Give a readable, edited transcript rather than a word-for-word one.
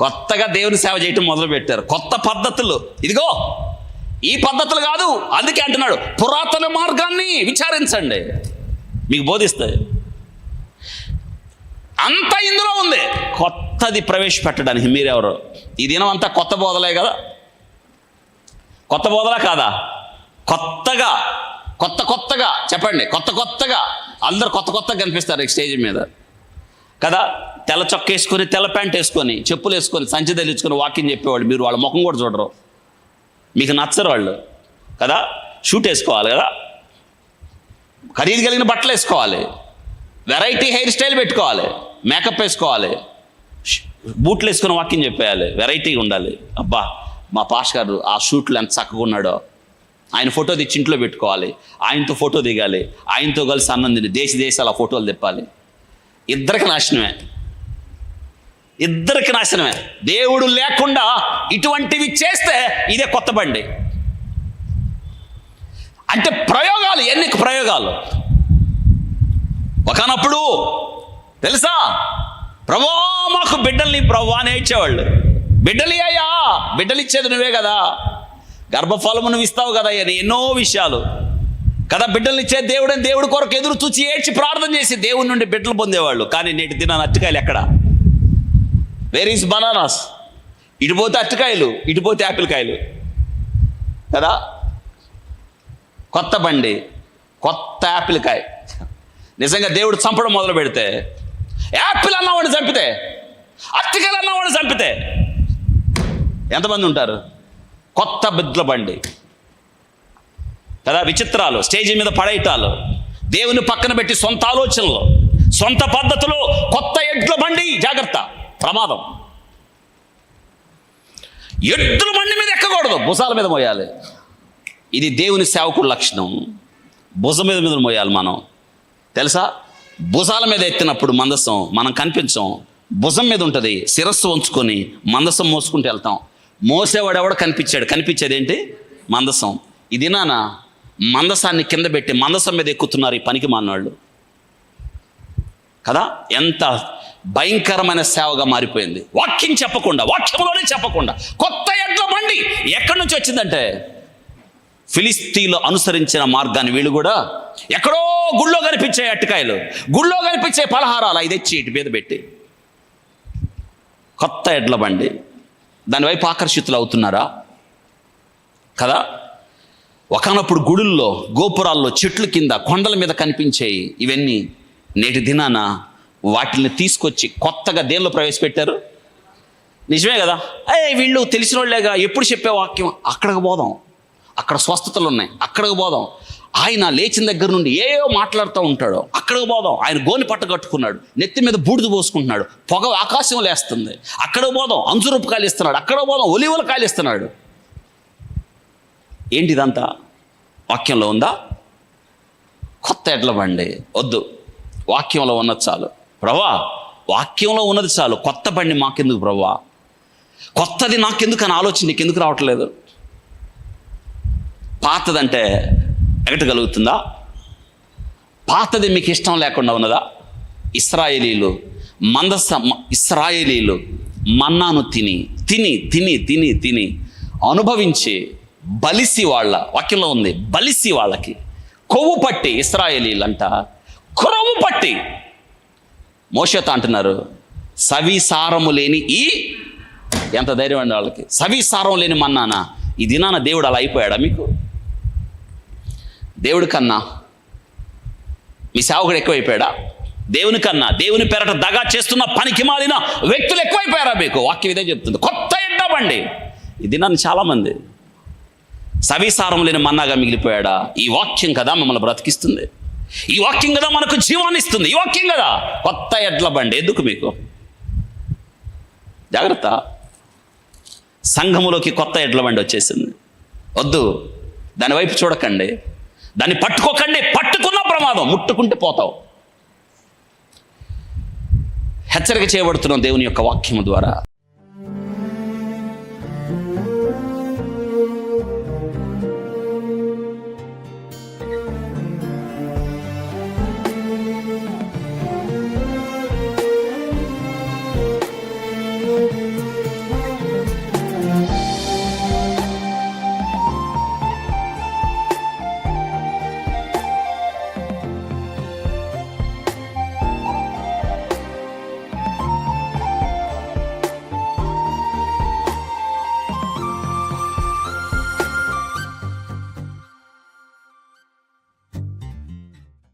కొత్తగా దేవుని సేవ చేయటం మొదలుపెట్టారు. కొత్త పద్ధతులు, ఇదిగో ఈ పద్ధతులు కాదు. అందుకే అంటున్నాడు, పురాతన మార్గాన్ని విచారించండి, మీకు బోధిస్తాయి. అంతా ఇందులో ఉంది. కొత్తది ప్రవేశపెట్టడానికి మీరెవరు? ఈ దినం అంతా కొత్త బోధలే కదా. కొత్త బోధలా కాదా? కొత్తగా కొత్తగా చెప్పండి. కొత్తగా అందరు కొత్తగా కనిపిస్తారు స్టేజ్ మీద కదా. తెల్ల చొక్క వేసుకొని, తెల్ల ప్యాంట్ వేసుకొని, చెప్పులు వేసుకొని, సంచి ధరించుకొని వాకింగ్ చెప్పేవాళ్ళు. మీరు వాళ్ళ ముఖం కూడా చూడరు, మీకు నచ్చరు వాళ్ళు కదా. షూట్ వేసుకోవాలి కదా, ఖరీదు కలిగిన బట్టలు వేసుకోవాలి, వెరైటీ హెయిర్ స్టైల్ పెట్టుకోవాలి, మేకప్ వేసుకోవాలి, బూట్లు వేసుకొని వాకింగ్ చెప్పేయాలి, వెరైటీగా ఉండాలి. అబ్బా మా పాష్ గారు ఆ షూట్లో ఎంత చక్కగా ఉన్నాడో, ఆయన ఫోటో తెచ్చి ఇంట్లో పెట్టుకోవాలి, ఆయనతో ఫోటో దిగాలి, ఆయనతో కలిసి అన్నం తిని దేశాల ఫోటోలు తిప్పాలి. ఇద్దరికి నాశనమే. దేవుడు లేకుండా ఇటువంటివి చేస్తే ఇదే కొత్త బండి. అంటే ప్రయోగాలు, ఎన్ని ప్రయోగాలు. ఒకనప్పుడు తెలుసా, ప్రభా మాకు బిడ్డల్ని ప్రభా అని ఇచ్చేవాళ్ళు. బిడ్డలి అయ్యా, బిడ్డలు ఇచ్చేది నువ్వే కదా, గర్భఫలము నువ్వు ఇస్తావు కదా అని ఎన్నో విషయాలు కదా. బిడ్డలు ఇచ్చే దేవుడని దేవుడి కొరకు ఎదురు చూచి ఏడ్చి ప్రార్థన చేసి దేవుడి నుండి బిడ్డలు పొందేవాళ్ళు. కానీ నేటి దినాన అరటికాయలు ఎక్కడ? Where is bananas? ఇటు పోతే అరటికాయలు, ఇటు పోతే యాపిల్ కాయలు కదా. కొత్త బండి, కొత్త యాపిల్ కాయ. నిజంగా దేవుడు చంపడం మొదలు పెడితే, యాపిల్ అన్నవాడిని చంపితే, అరటికాయలు అన్నవాడిని చంపితే ఎంతమంది ఉంటారు? కొత్త బిడ్డల బండి కదా. విచిత్రాలు, స్టేజీ మీద పడేయటాలు, దేవుని పక్కన పెట్టి సొంత ఆలోచనలు, సొంత పద్ధతులు, కొత్త ఎడ్ల బండి. జాగ్రత్త, ప్రమాదం. ఎడ్ల బండి మీద ఎక్కకూడదు, భుజాల మీద మోయాలి. ఇది దేవుని సేవకుడు లక్షణం. భుజం మీద మోయాలి మనం, తెలుసా. భుజాల మీద ఎత్తినప్పుడు మందసం మనం కనిపించం, భుజం మీద ఉంటుంది. శిరస్సు ఉంచుకొని మందసం మోసుకుంటూ వెళ్తాం. మోసేవాడు ఎవడో కనిపించేది ఏంటి? మందసం. ఇది నానా మందసాన్ని కింద పెట్టి మందసం మీద ఎక్కుతున్నారు ఈ పనికి మానవాళ్ళు కదా. ఎంత భయంకరమైన సేవగా మారిపోయింది. వాక్యంలోనే చెప్పకుండా కొత్త ఎడ్ల బండి ఎక్కడి నుంచి వచ్చిందంటే, ఫిలిస్తీన్లు అనుసరించిన మార్గాన్ని వీళ్ళు కూడా ఎక్కడో గుళ్ళో కనిపించే అరటికాయలు, గుళ్ళో కనిపించే పలహారాలు ఇది తెచ్చి ఇటు మీద పెట్టి కొత్త ఎడ్ల బండి. దానివైపు ఆకర్షితులు అవుతున్నారా కదా. ఒకనప్పుడు గుడుల్లో, గోపురాల్లో, చెట్ల కింద, కొండల మీద కనిపించేవి ఇవన్నీ నేటి దినాన వాటిని తీసుకొచ్చి కొత్తగా దేనిలో ప్రవేశపెట్టారు. నిజమే కదా. వీళ్ళు తెలిసిన వాళ్ళేగా, ఎప్పుడు చెప్పే వాక్యం అక్కడికి పోదాం, అక్కడ స్వస్థతలు ఉన్నాయి, అక్కడికి పోదాం. ఆయన లేచిన దగ్గర నుండి ఏవో మాట్లాడుతూ ఉంటాడు, అక్కడికి పోదాం. ఆయన గోని పట్ట కట్టుకున్నాడు, నెత్తి మీద బూడిద పోసుకుంటున్నాడు, పొగ ఆకాశం లేస్తుంది, అక్కడికి పోదాం. అంజూరపు కాయలు ఇస్తున్నాడు, అక్కడికి పోదాం. ఒలివల కాయలు ఇస్తున్నాడు. ఏంటి ఇదంతా? వాక్యంలో ఉందా? కొత్త ఎడ్ల బండి వద్దు, వాక్యంలో ఉన్నది చాలు. ప్రభా వాక్యంలో ఉన్నది చాలు, కొత్త బండి మాకెందుకు ప్రభా? కొత్తది నాకెందుకు అని ఆలోచన నీకెందుకు రావట్లేదు? పాతదంటే ఎగటగలుగుతుందా? పాతది మీకు ఇష్టం లేకుండా ఉన్నదా? ఇశ్రాయేలీలు మన్నాను తిని అనుభవించి బలిసి, వాళ్ళ వాక్యంలో ఉంది, బలిసి వాళ్ళకి కొవ్వు పట్టి, ఇశ్రాయేలీలంట కొవ్వు పట్టి మోషేతో అంటున్నారు, సవిసారము లేని ఈ, ఎంత ధైర్యం అండి వాళ్ళకి, సవిసారం లేని మన్నానా. ఈ దినాన దేవుడు అలా అయిపోయాడా మీకు? దేవుడి కన్నా మీ సేవకుడు ఎక్కువైపోయాడా? దేవుని కన్నా దేవుని పేరట దగా చేస్తున్న పనికి మాలిన వ్యక్తులు ఎక్కువైపోయారా మీకు? వాక్యం ఇదే చెప్తుంది. కొత్త ఎడ్ల బండి. ఈ దినాన్ని చాలామంది సవిసారం లేని మన్నాగా మిగిలిపోయాడా? ఈ వాక్యం కదా మమ్మల్ని బ్రతికిస్తుంది, ఈ వాక్యం కదా మనకు జీవాన్ని ఇస్తుంది, ఈ వాక్యం కదా. కొత్త ఎడ్ల బండి ఎందుకు మీకు? జాగ్రత్త. సంఘములోకి కొత్త ఎడ్ల బండి వచ్చేసింది. వద్దు, దాని వైపు చూడకండి, దాన్ని పట్టుకోకండి. పట్టుకున్న ప్రమాదం, ముట్టుకుంటే పోతావు. హెచ్చరిక చేయబడుతున్నాం దేవుని యొక్క వాక్యము ద్వారా.